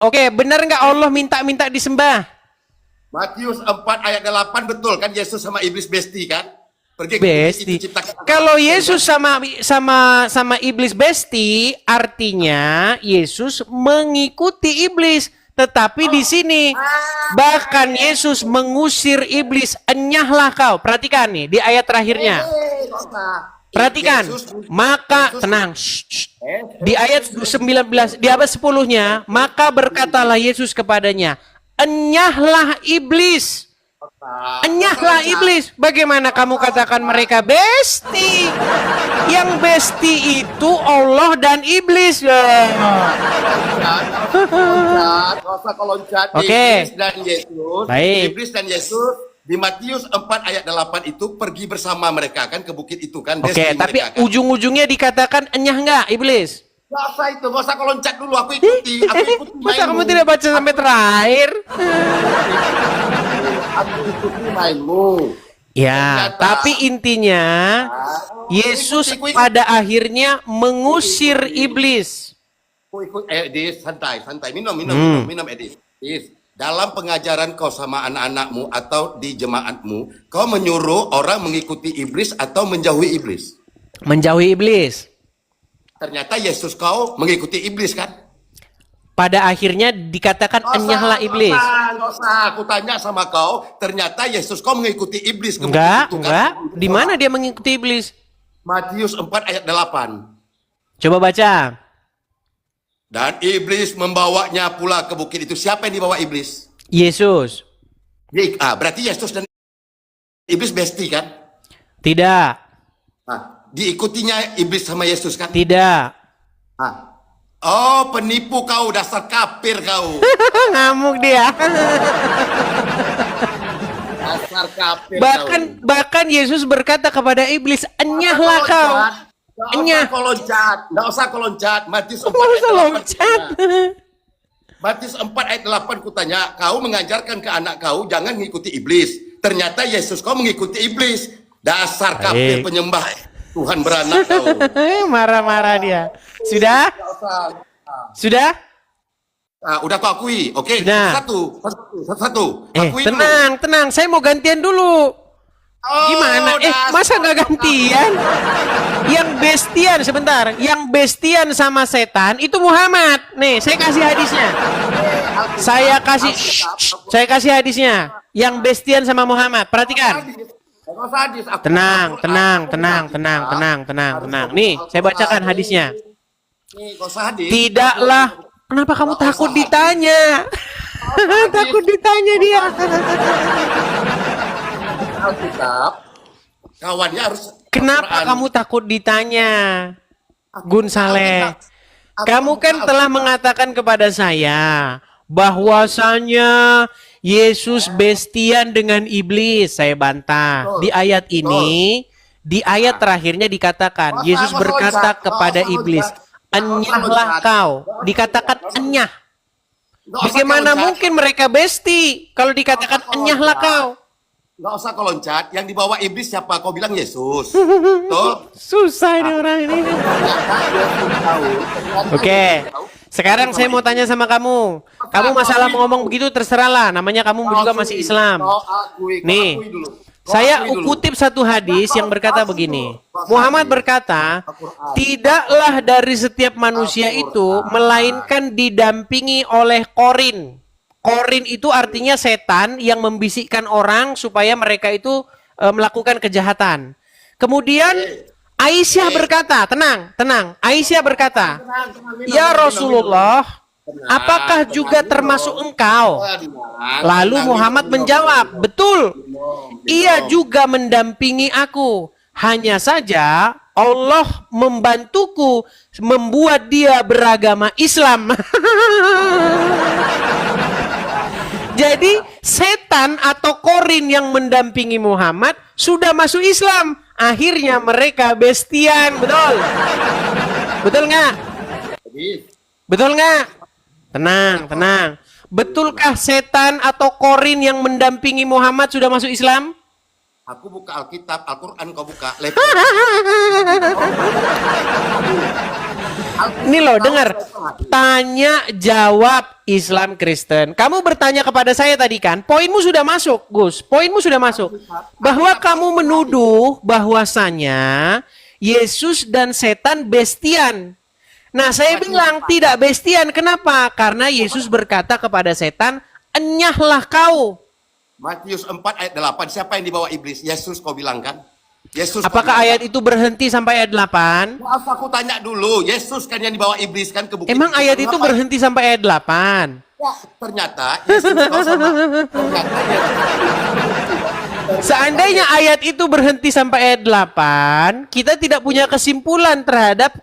Oke, benar nggak Allah minta disembah? Matius 4 ayat 8 betul kan Yesus sama iblis besti kan? Pergi ke bukit Besti. itu ciptakan. Kalau Yesus sama iblis besti, artinya Yesus mengikuti iblis. Tetapi di sini bahkan Yesus mengusir iblis, enyahlah kau. Perhatikan nih di ayat terakhirnya. Perhatikan. Maka tenang. Di ayat 19, di ayat 10-nya, maka berkatalah Yesus kepadanya, enyahlah iblis. Enyahlah iblis. Bagaimana kamu katakan mereka besti? Yang besti itu Allah dan iblis. Oke. Iblis dan Yesus. Baik. Iblis dan Yesus di Matius 4 ayat 8 itu pergi bersama mereka kan ke bukit itu kan. Oke, tapi mereka, kan? ujung-ujungnya dikatakan enyah nggak iblis? Gak usah itu, gak usah keloncat dulu, aku ikuti Masa kamu mainmu. tidak baca sampai terakhir? Aku ikuti mainmu. Ya, Ternyata- tapi intinya Yesus pada akhirnya mengusir iblis. Aku ikut Edis, santai, minum Edis. Edis, dalam pengajaran kau sama anak-anakmu atau di jemaatmu, kau menyuruh orang mengikuti iblis atau menjauhi iblis. Menjauhi iblis. Ternyata Yesus kau mengikuti iblis kan? Pada akhirnya dikatakan enyahlah iblis. Nggak usah, aku tanya sama kau, ternyata Yesus kau mengikuti iblis. Enggak. Kan? Di mana dia mengikuti iblis? Matius 4 ayat 8. Coba baca. Dan iblis membawanya pula ke bukit itu. Siapa yang dibawa iblis? Yesus. Berarti Yesus dan iblis besti kan? Tidak. Diikutinya iblis sama Yesus kan? Tidak. Oh, penipu kau, dasar kafir kau. Ngamuk dia. Dasar kafir Bahkan Yesus berkata kepada iblis, enyahlah kau. Enyah. Nggak usah kau loncat. Matius 4 Nggak usah ayat 8 loncat. Matius 4 ayat 8 kutanya, kau mengajarkan ke anak kau jangan mengikuti iblis. Ternyata Yesus kau mengikuti iblis. Dasar kafir penyembah Tuhan beranak kau. Marah-marah dia. Sudah? Sudah? Udah kau akui. Oke, Sudah. satu. Akui tenang. Saya mau gantian dulu. Gimana? Masa nggak gantian? Yang bestian, sebentar. Yang bestian sama setan itu Muhammad. Nih, saya kasih hadisnya. Saya kasih hadisnya. Yang bestian sama Muhammad. Perhatikan. Tenang. Nih, saya bacakan hadisnya. Tidaklah. Kenapa kamu takut ditanya? Takut ditanya dia. Alkitab, kawannya harus. Kenapa kamu takut ditanya? Gun Saleh, kamu kan telah mengatakan kepada saya bahwasanya Yesus bestian dengan iblis. Saya bantah. Di ayat ini, di ayat terakhirnya dikatakan Yesus berkata kepada iblis, enyahlah kau. Dikatakan enyah. Bagaimana mungkin mereka besti kalau dikatakan enyahlah kau? Nggak usah kau loncat. Yang dibawa iblis siapa? Kau bilang Yesus. Tuh. Susah ini orang ini. Oke. Sekarang saya mau tanya sama kamu. Kamu masalah mau ngomong begitu terserahlah. Namanya kamu juga masih Islam. Nih. Saya kutip satu hadis yang berkata begini. Muhammad berkata, tidaklah dari setiap manusia itu melainkan didampingi oleh korin. Korin itu artinya setan yang membisikkan orang supaya mereka itu melakukan kejahatan. Kemudian Aisyah berkata, tenang. Aisyah berkata, ya Rasulullah, apakah juga termasuk engkau? Lalu Muhammad menjawab, betul. Ia juga mendampingi aku. Hanya saja Allah membantuku membuat dia beragama Islam. Jadi setan atau korin yang mendampingi Muhammad sudah masuk Islam. Akhirnya mereka bestian, betul? Betul nggak? Betul nggak? Tenang. Betulkah setan atau korin yang mendampingi Muhammad sudah masuk Islam? Aku buka Alkitab, Al-Quran kau buka. Ini loh, dengar. Tanya jawab Islam Kristen. Kamu bertanya kepada saya tadi kan, poinmu sudah masuk, Gus. Poinmu sudah masuk. Bahwa kamu menuduh bahwasanya Yesus dan setan bestian. Nah, saya bilang tidak bestian. Kenapa? Karena Yesus berkata kepada setan, "Enyahlah kau." Matius 4 ayat 8, siapa yang dibawa iblis? Yesus kau bilang kan? Yesus. Apakah ayat itu berhenti sampai ayat 8? Maaf, aku tanya dulu. Yesus kan yang dibawa iblis kan ke bukit. Emang ayat itu berhenti sampai ayat 8? Ya, ternyata Yesus kau sama. Ternyata Seandainya ayat itu berhenti sampai ayat 8, kita tidak punya kesimpulan terhadap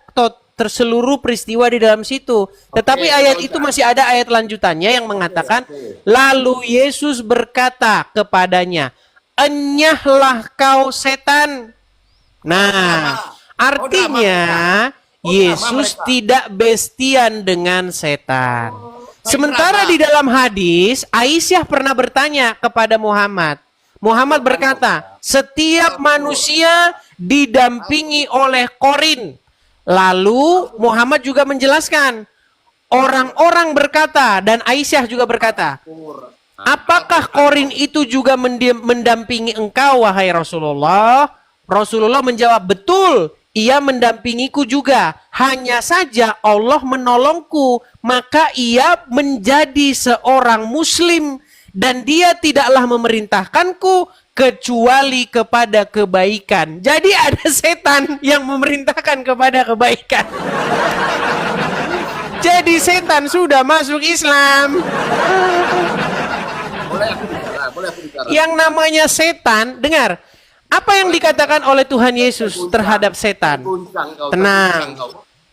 terseluruh peristiwa di dalam situ. Tetapi ayat itu masih ada ayat lanjutannya yang mengatakan, lalu Yesus berkata kepadanya, "Enyahlah kau setan." Nah, artinya Yesus tidak bestian dengan setan. Sementara di dalam hadis, Aisyah pernah bertanya kepada Muhammad. Muhammad berkata, setiap manusia didampingi oleh korin. Lalu Muhammad juga menjelaskan, orang-orang berkata, dan Aisyah juga berkata, apakah korin itu juga mendampingi engkau, wahai Rasulullah? Rasulullah menjawab, betul, ia mendampingiku juga. Hanya saja Allah menolongku, maka ia menjadi seorang muslim. Dan dia tidaklah memerintahkanku kecuali kepada kebaikan. Jadi ada setan yang memerintahkan kepada kebaikan. Jadi setan sudah masuk Islam. boleh aku bicara. Yang namanya setan, dengar. Apa yang dikatakan oleh Tuhan Yesus terhadap setan? Tenang.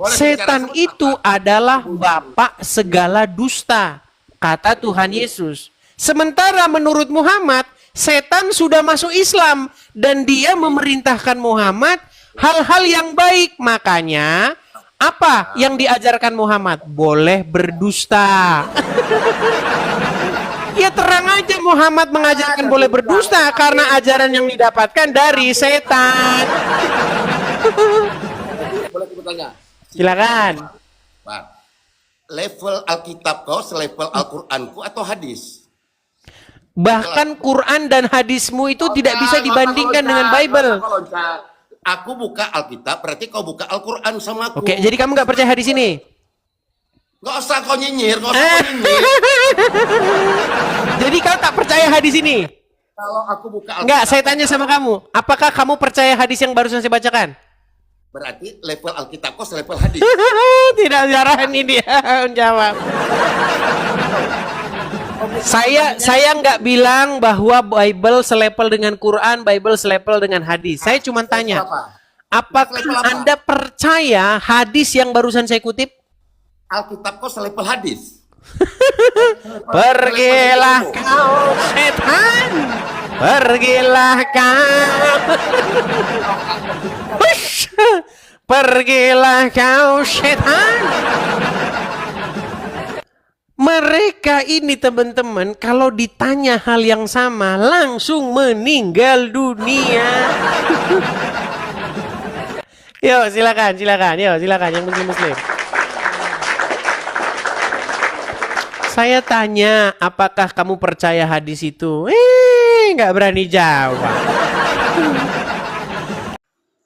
Setan itu adalah bapak segala dusta, kata Tuhan Yesus. Sementara menurut Muhammad, setan sudah masuk Islam dan dia memerintahkan Muhammad hal-hal yang baik. Makanya, apa yang diajarkan Muhammad? Boleh berdusta. Ya terang aja Muhammad mengajarkan boleh berdusta karena ajaran yang didapatkan dari setan. Boleh aku bertanya? Silakan. Pak, level Alkitab kau selevel Al-Qur'anku atau hadis? Bahkan Quran dan hadismu itu tidak bisa dibandingkan dengan Bible. Aku buka Alkitab, berarti kau buka Al-Quran sama aku. Oke, jadi kamu nggak percaya hadis ini? Gak usah kau nyinyir, gak usah kau nyinyir. Jadi kau tak percaya hadis ini? Kalau aku buka Alkitab, Enggak, saya tanya sama kamu. Apakah kamu percaya hadis yang barusan saya bacakan? berarti level Alkitab kau selevel hadis. Tidak jarani dia menjawab. Saya nggak bilang bahwa Bible selevel dengan Quran, Bible selevel dengan hadis. Saya cuma tanya, apakah Anda percaya hadis yang barusan saya kutip? Alkitab kau selevel hadis. Pergilah kau setan, pergilah kau. Hush. Pergilah kau setan. Mereka ini teman-teman kalau ditanya hal yang sama langsung meninggal dunia. Yo silakan, yo silakan yang muslim. Saya tanya, apakah kamu percaya hadis itu? Nggak berani jawab.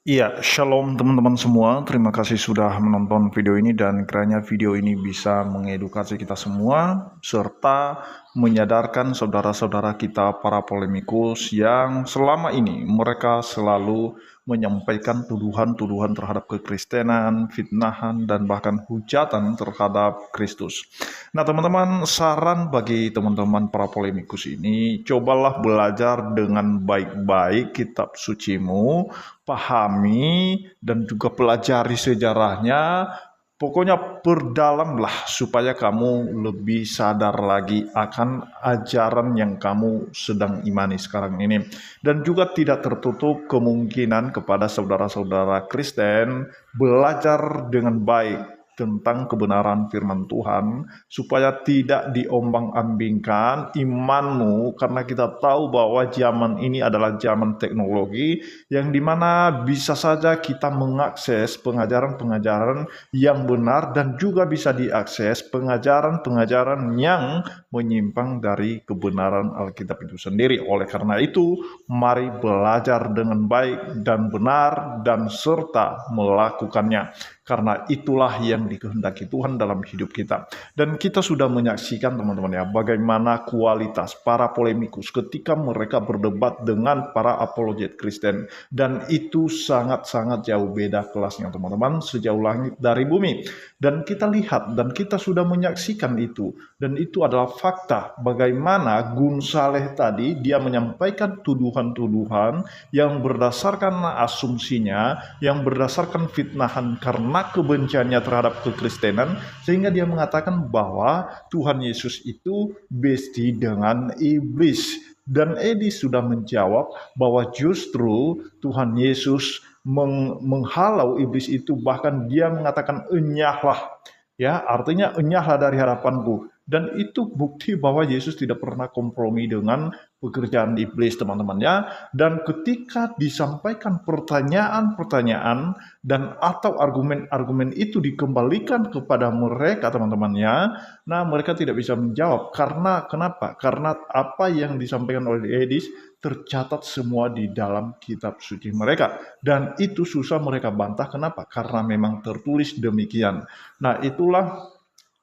Iya, shalom teman-teman semua. Terima kasih sudah menonton video ini dan kiranya video ini bisa mengedukasi kita semua serta menyadarkan saudara-saudara kita para polemikus yang selama ini mereka selalu menyampaikan tuduhan-tuduhan terhadap kekristenan, fitnahan, dan bahkan hujatan terhadap Kristus. Nah teman-teman, saran bagi teman-teman para polemikus ini, cobalah belajar dengan baik-baik kitab sucimu, pahami dan juga pelajari sejarahnya. Pokoknya perdalamlah supaya kamu lebih sadar lagi akan ajaran yang kamu sedang imani sekarang ini. Dan juga tidak tertutup kemungkinan kepada saudara-saudara Kristen belajar dengan baik tentang kebenaran firman Tuhan, supaya tidak diombang-ambingkan imanmu, karena kita tahu bahwa zaman ini adalah zaman teknologi, yang dimana bisa saja kita mengakses pengajaran-pengajaran yang benar, dan juga bisa diakses pengajaran-pengajaran yang menyimpang dari kebenaran Alkitab itu sendiri. Oleh karena itu, mari belajar dengan baik dan benar, dan serta melakukannya. Karena itulah yang dikehendaki Tuhan dalam hidup kita. Dan kita sudah menyaksikan teman-teman ya, bagaimana kualitas para polemikus ketika mereka berdebat dengan para apologet Kristen. Dan itu sangat-sangat jauh beda kelasnya teman-teman, sejauh langit dari bumi. Dan kita lihat dan kita sudah menyaksikan itu. Dan itu adalah fakta bagaimana Gun Saleh tadi, dia menyampaikan tuduhan-tuduhan yang berdasarkan asumsinya, yang berdasarkan fitnahan karena kebenciannya terhadap kekristenan, sehingga dia mengatakan bahwa Tuhan Yesus itu besti dengan iblis. Dan Edis sudah menjawab bahwa justru Tuhan Yesus menghalau iblis itu, bahkan dia mengatakan enyahlah. Ya, artinya enyahlah dari hadapanku. Dan itu bukti bahwa Yesus tidak pernah kompromi dengan pekerjaan iblis, teman-teman ya. Dan ketika disampaikan pertanyaan-pertanyaan dan atau argumen-argumen itu dikembalikan kepada mereka, teman-teman ya, nah mereka tidak bisa menjawab. Karena kenapa? Karena apa yang disampaikan oleh Edis tercatat semua di dalam kitab suci mereka. Dan itu susah mereka bantah. Kenapa? Karena memang tertulis demikian. Nah, itulah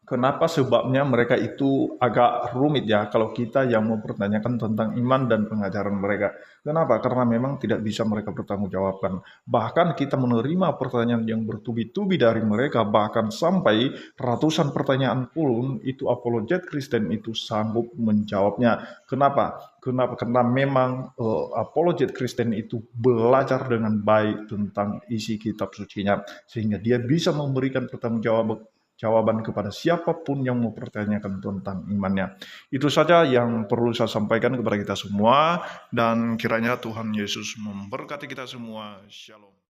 kenapa sebabnya mereka itu agak rumit ya kalau kita yang mempertanyakan tentang iman dan pengajaran mereka. Kenapa? Karena memang tidak bisa mereka bertanggungjawabkan. Bahkan kita menerima pertanyaan yang bertubi-tubi dari mereka, bahkan sampai ratusan pertanyaan pun itu apologet Kristen itu sanggup menjawabnya. Kenapa? Karena memang apologet Kristen itu belajar dengan baik tentang isi kitab sucinya, sehingga dia bisa memberikan jawaban kepada siapapun yang mempertanyakan tentang imannya. Itu saja yang perlu saya sampaikan kepada kita semua, dan kiranya Tuhan Yesus memberkati kita semua. Shalom.